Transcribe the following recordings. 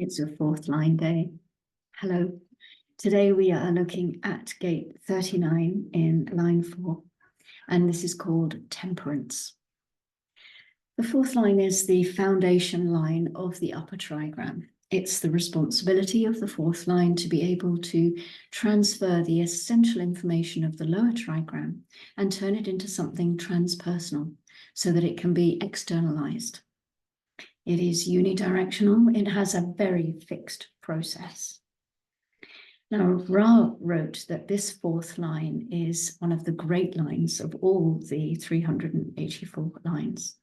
It's a fourth line day. Hello. Today we are looking at gate 39 in line 4, and this is called Temperance. The fourth line is the foundation line of the upper trigram. It's the responsibility of the fourth line to be able to transfer the essential information of the lower trigram and turn it into something transpersonal so that it can be externalized. It is unidirectional. It has a very fixed process. Now, Ra wrote that this fourth line is one of the great lines of all the 384 lines.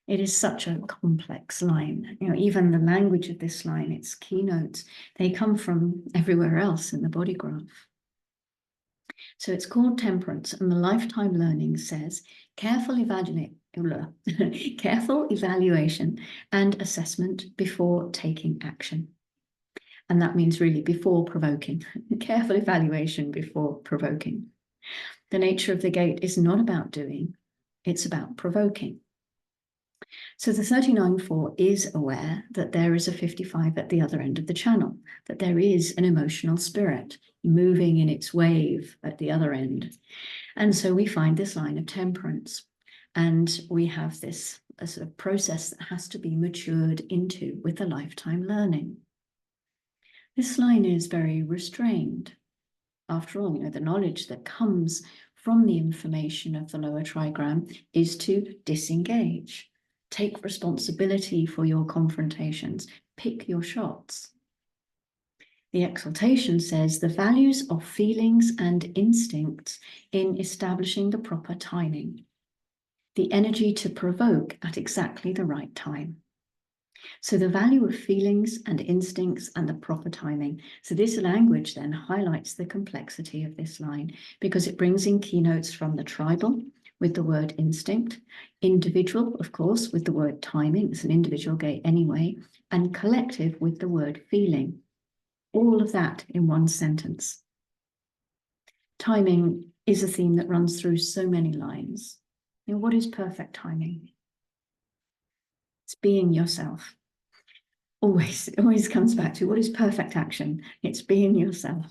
It is such a complex line. Even the language of this line, its keynotes, they come from everywhere else in the body graph. So it's called Temperance, and the lifetime learning says careful evaluation and assessment before taking action. And that means really before provoking, careful evaluation before provoking. The nature of the gate is not about doing, it's about provoking. So the 39-4 is aware that there is a 55 at the other end of the channel, that there is an emotional spirit moving in its wave at the other end. And so we find this line of temperance, and we have this a sort of process that has to be matured into with the lifetime learning. This line is very restrained. After all, the knowledge that comes from the information of the lower trigram is to disengage. Take responsibility for your confrontations. Pick your shots. The exaltation says the values of feelings and instincts in establishing the proper timing. The energy to provoke at exactly the right time. So the value of feelings and instincts and the proper timing. So this language then highlights the complexity of this line because it brings in keynotes from the tribal with the word instinct, individual, of course, with the word timing, it's an individual gate anyway, and collective with the word feeling. All of that in one sentence. Timing is a theme that runs through so many lines. What is perfect timing? It's being yourself. It always comes back to what is perfect action? It's being yourself.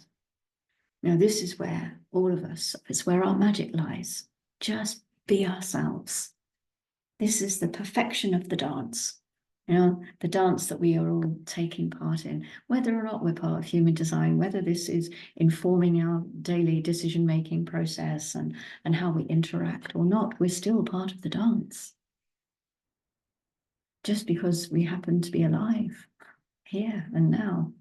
Now, this is where all of us, it's where our magic lies. Just be ourselves. This is the perfection of the dance. The dance that we are all taking part in, whether or not we're part of human design, whether this is informing our daily decision-making process and how we interact or not, we're still part of the dance. Just because we happen to be alive here and now.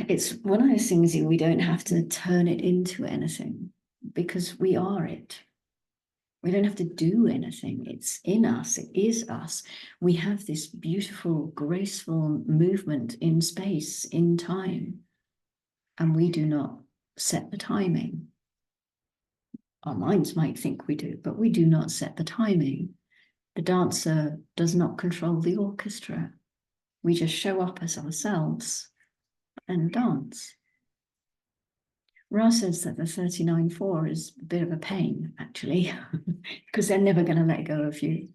It's one of those things we don't have to turn it into anything because we are it. We don't have to do anything. It's in us. It is us. We have this beautiful, graceful movement in space, in time, and we do not set the timing. Our minds might think we do, but we do not set the timing. The dancer does not control the orchestra. We just show up as ourselves and dance. Ra says that the 39-4 is a bit of a pain, actually, because they're never going to let go of you.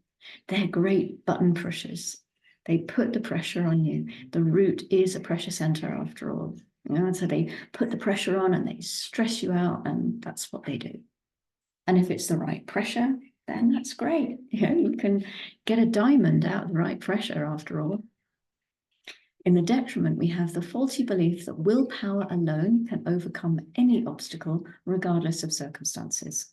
They're great button pushers. They put the pressure on you. The root is a pressure center after all. So they put the pressure on and they stress you out, and that's what they do. And if it's the right pressure, then that's great. You can get a diamond out of the right pressure after all. In the detriment, we have the faulty belief that willpower alone can overcome any obstacle, regardless of circumstances.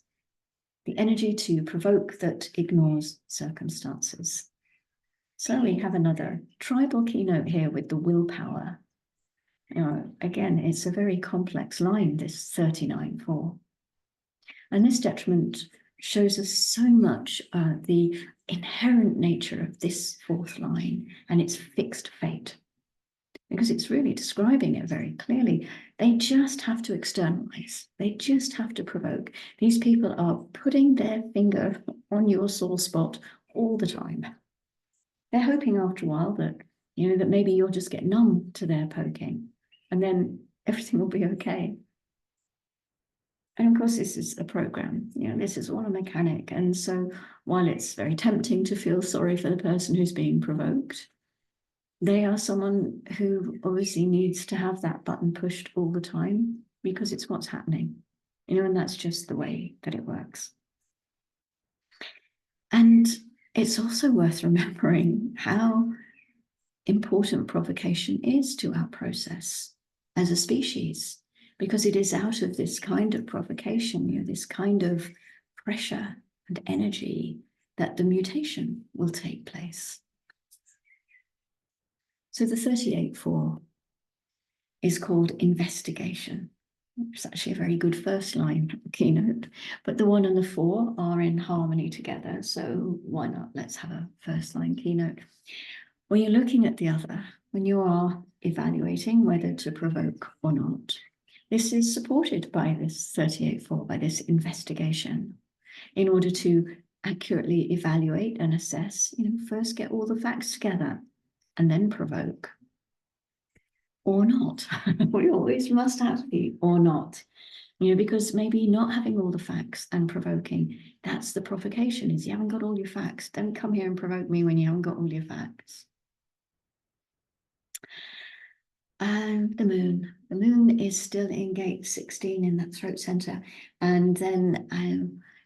The energy to provoke that ignores circumstances. So we have another tribal keynote here with the willpower. Again, it's a very complex line, this 39-4. And this detriment shows us so much the inherent nature of this fourth line and its fixed fate. Because it's really describing it very clearly. They just have to externalize. They just have to provoke. These people are putting their finger on your sore spot all the time. They're hoping after a while that, that maybe you'll just get numb to their poking and then everything will be okay. And of course, this is a program, this is all a mechanic. And so while it's very tempting to feel sorry for the person who's being provoked, they are someone who obviously needs to have that button pushed all the time because it's what's happening, and that's just the way that it works. And it's also worth remembering how important provocation is to our process as a species, because it is out of this kind of provocation, this kind of pressure and energy, that the mutation will take place. So the 38-4 is called investigation. It's actually a very good first line keynote, but the 1 and the 4 are in harmony together. So why not? Let's have a first line keynote. When you're looking at the other, when you are evaluating whether to provoke or not, this is supported by this 38-4, by this investigation. In order to accurately evaluate and assess, first get all the facts together and then provoke. Or not. We always must have the or not, because maybe not having all the facts and provoking, that's the provocation, is you haven't got all your facts. Don't come here and provoke me when you haven't got all your facts. The moon is still in gate 16 in that throat center, and then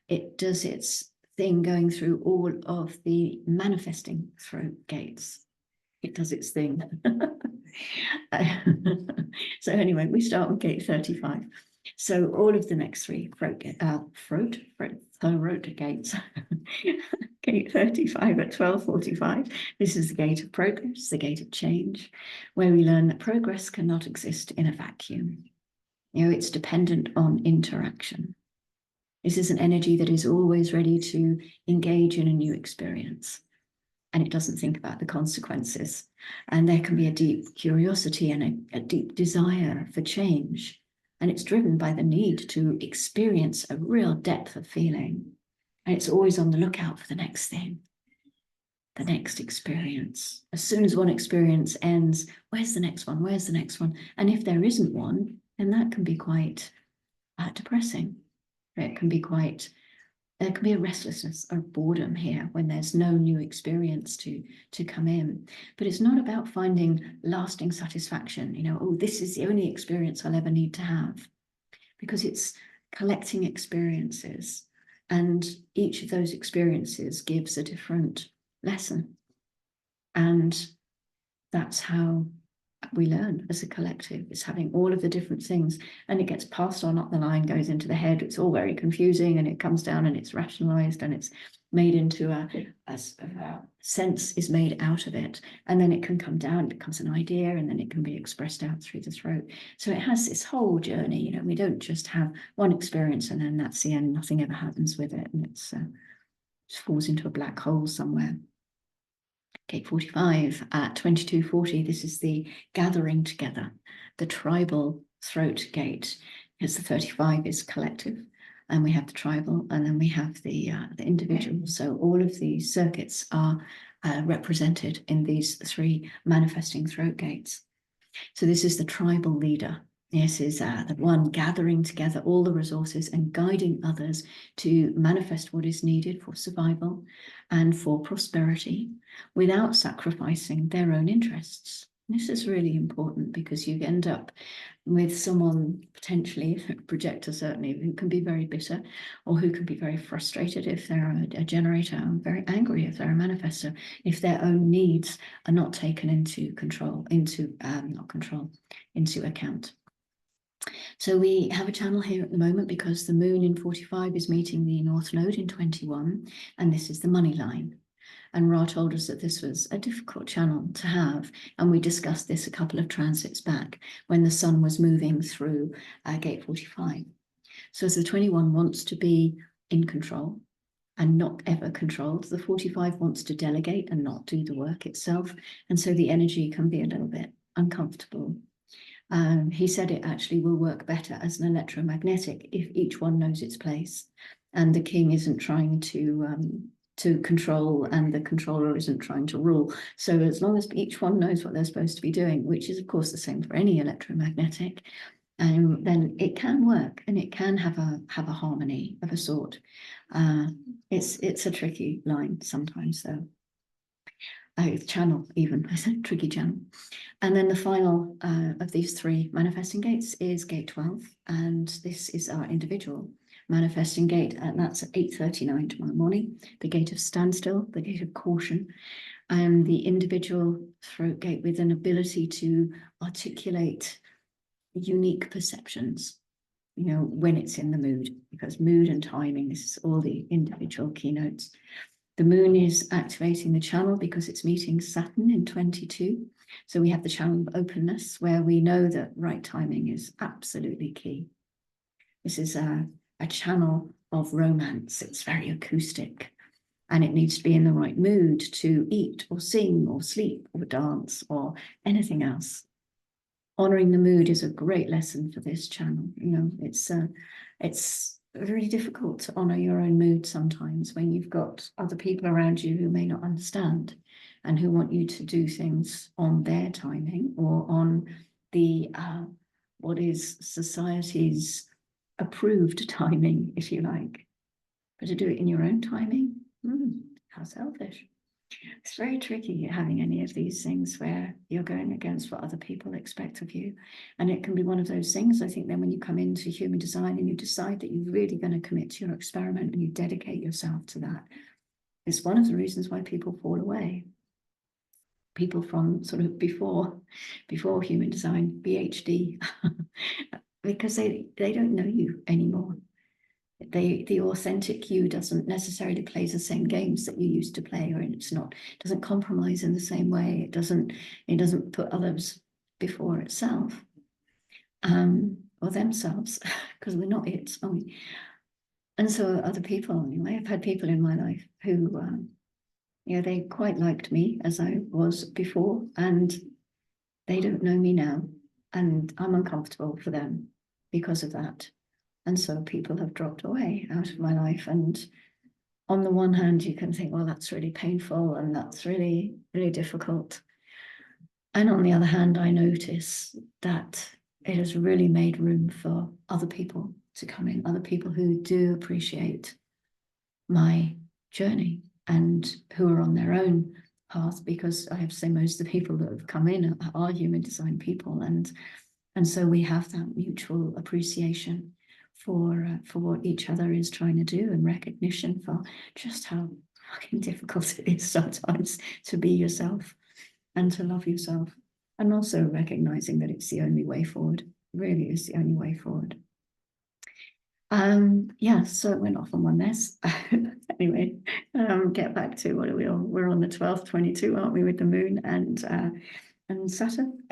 it does its thing going through all of the manifesting throat gates. It does its thing. So anyway, we start with gate 35. So all of the next 3 throat gates. Gate 35 at 12:45. This is the gate of progress, the gate of change, where we learn that progress cannot exist in a vacuum. It's dependent on interaction. This is an energy that is always ready to engage in a new experience. And it doesn't think about the consequences. And there can be a deep curiosity and a deep desire for change. And it's driven by the need to experience a real depth of feeling. And it's always on the lookout for the next thing, the next experience. As soon as one experience ends, where's the next one? Where's the next one? And if there isn't one, then that can be quite depressing. It can be there can be a restlessness or boredom here when there's no new experience to come in. But it's not about finding lasting satisfaction, this is the only experience I'll ever need to have, because it's collecting experiences, and each of those experiences gives a different lesson. And that's how we learn as a collective. It's having all of the different things, and it gets passed on up the line, goes into the head. It's all very confusing, and it comes down and it's rationalized, and it's made into a sense is made out of it, and then it can come down, it becomes an idea, and then it can be expressed out through the throat. So it has this whole journey. We don't just have one experience and then that's the end, nothing ever happens with it, and it falls into a black hole somewhere. Gate 45 at 22:40, this is the gathering together, the tribal throat gate, because the 35 is collective, and we have the tribal, and then we have the individual. So all of these circuits are represented in these 3 manifesting throat gates. So this is the tribal leader. This is the one gathering together all the resources and guiding others to manifest what is needed for survival and for prosperity without sacrificing their own interests. This is really important, because you end up with someone, potentially a projector certainly, who can be very bitter, or who can be very frustrated if they're a generator, and very angry if they're a manifestor, if their own needs are not taken into account. So we have a channel here at the moment because the moon in 45 is meeting the North Node in 21, and this is the money line. And Ra told us that this was a difficult channel to have, and we discussed this a couple of transits back when the sun was moving through gate 45. So as the 21 wants to be in control and not ever controlled, the 45 wants to delegate and not do the work itself, and so the energy can be a little bit uncomfortable. He said it actually will work better as an electromagnetic if each one knows its place, and the king isn't trying to control and the controller isn't trying to rule. So as long as each one knows what they're supposed to be doing, which is of course the same for any electromagnetic, then it can work and it can have a harmony of a sort. It's a tricky line sometimes, though. Channel even, it's a tricky channel. And then the final of these three manifesting gates is gate 12, and this is our individual manifesting gate, and that's at 8:39 tomorrow morning. The gate of standstill, the gate of caution, and the individual throat gate with an ability to articulate unique perceptions, when it's in the mood, because mood and timing, this is all the individual keynotes. The moon is activating the channel because it's meeting Saturn in 22. So we have the channel of openness, where we know that right timing is absolutely key. This is a channel of romance. It's very acoustic, and it needs to be in the right mood to eat or sing or sleep or dance or anything else. Honoring the mood is a great lesson for this channel. It's really difficult to honor your own mood sometimes when you've got other people around you who may not understand and who want you to do things on their timing or on the what is society's approved timing, if you like. But to do it in your own timing, how selfish. It's very tricky having any of these things where you're going against what other people expect of you. And it can be one of those things, I think, then when you come into human design and you decide that you're really going to commit to your experiment and you dedicate yourself to that, it's one of the reasons why people fall away. People from sort of before human design, PhD, because they don't know you anymore. The authentic you doesn't necessarily play the same games that you used to play, or doesn't compromise in the same way. It doesn't put others before itself, or themselves, because we're not it, are we? And so other people, I've had people in my life who, they quite liked me as I was before, and they don't know me now, and I'm uncomfortable for them because of that. And so people have dropped away out of my life. And on the one hand, you can think, well, that's really painful and that's really, really difficult. And on the other hand, I notice that it has really made room for other people to come in, other people who do appreciate my journey and who are on their own path, because I have to say most of the people that have come in are human design people. And so we have that mutual appreciation for what each other is trying to do, and recognition for just how fucking difficult it is sometimes to be yourself and to love yourself, and also recognizing that it's the only way forward. It really is the only way forward. So it went off on one mess. Anyway, get back to what are we on? We're on the 12th, 22, aren't we, with the moon and Saturn?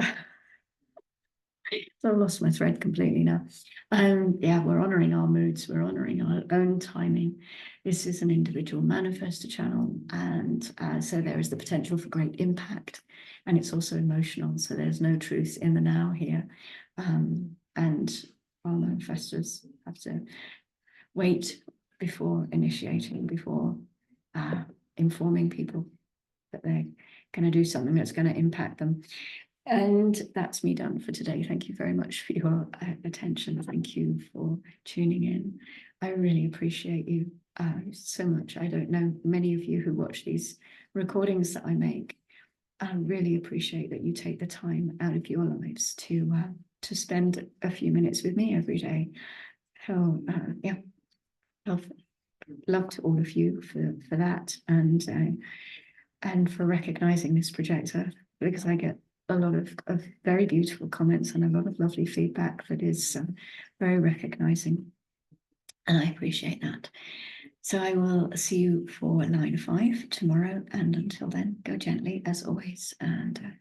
So I've lost my thread completely now. We're honoring our moods, we're honoring our own timing. This is an individual manifestor channel, and so there is the potential for great impact, and it's also emotional, so there's no truth in the now here. And our manifestors have to wait before initiating, before informing people that they're going to do something that's going to impact them. And that's me done for today. Thank you very much for your attention. Thank you for tuning in. I really appreciate you so much. I don't know many of you who watch these recordings that I make. I really appreciate that you take the time out of your lives to spend a few minutes with me every day. So love to all of you for that, and for recognizing this projector, because I get a lot of very beautiful comments and a lot of lovely feedback that is very recognizing, and I appreciate that. So I will see you for line 5 tomorrow, and until then, go gently as always, and